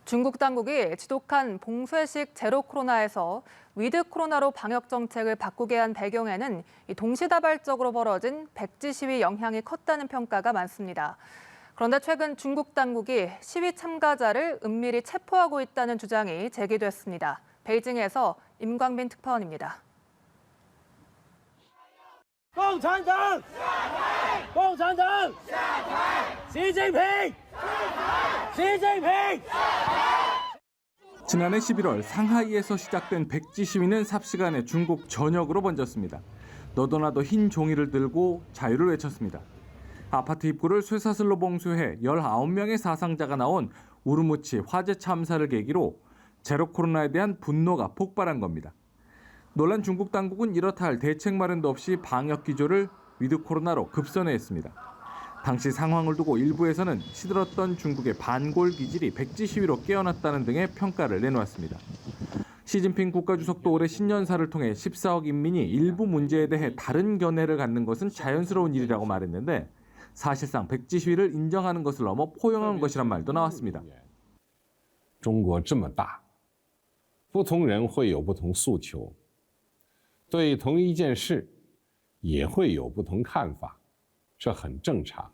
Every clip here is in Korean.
중국 당국이 지독한 봉쇄식 제로 코로나에서 위드 코로나로 방역 정책을 바꾸게 한 배경에는 동시다발적으로 벌어진 백지 시위 영향이 컸다는 평가가 많습니다. 그런데 최근 중국 당국이 시위 참가자를 은밀히 체포하고 있다는 주장이 제기됐습니다. 베이징에서 임광빈 특파원입니다. 共产党共产党习近平习近平 지난해 11월 상하이에서 시작된 백지 시위는 삽시간에 중국 전역으로 번졌습니다. 너도나도 흰 종이를 들고 자유를 외쳤습니다. 아파트 입구를 쇠사슬로 봉쇄해 19명의 사상자가 나온 우르무치 화재 참사를 계기로 제로 코로나에 대한 분노가 폭발한 겁니다. 놀란 중국 당국은 이렇다 할 대책 마련도 없이 방역 기조를 위드 코로나로 급선회했습니다. 당시 상황을 두고 일부에서는 시들었던 중국의 반골 기질이 백지 시위로 깨어났다는 등의 평가를 내놓았습니다. 시진핑 국가주석도 올해 신년사를 통해 14억 인민이 일부 문제에 대해 다른 견해를 갖는 것은 자연스러운 일이라고 말했는데 사실상 백지 시위를 인정하는 것을 넘어 포용한 것이란 말도 나왔습니다. 中国这么大，不同人会有不同诉求，对同一件事也会有不同看法，这很正常。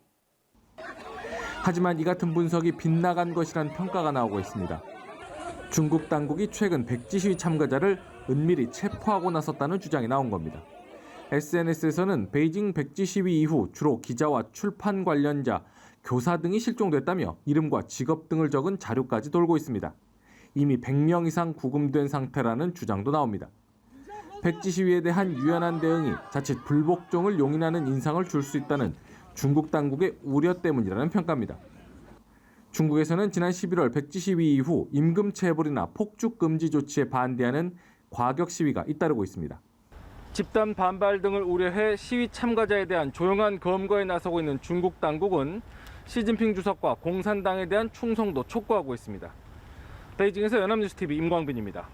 하지만 이 같은 분석이 빗나간 것이란 평가가 나오고 있습니다. 중국 당국이 최근 백지 시위 참가자를 은밀히 체포하고 나섰다는 주장이 나온 겁니다. SNS에서는 베이징 백지 시위 이후 주로 기자와 출판 관련자, 교사 등이 실종됐다며 이름과 직업 등을 적은 자료까지 돌고 있습니다. 이미 100명 이상 구금된 상태라는 주장도 나옵니다. 백지 시위에 대한 유연한 대응이 자칫 불복종을 용인하는 인상을 줄 수 있다는 중국 당국의 우려 때문이라는 평가입니다. 중국에서는 지난 11월 백지 시위 이후 임금 체불이나 폭죽 금지 조치에 반대하는 과격 시위가 잇따르고 있습니다. 집단 반발 등을 우려해 시위 참가자에 대한 조용한 검거에 나서고 있는 중국 당국은 시진핑 주석과 공산당에 대한 충성도 촉구하고 있습니다. 베이징에서 연합뉴스TV 임광빈입니다.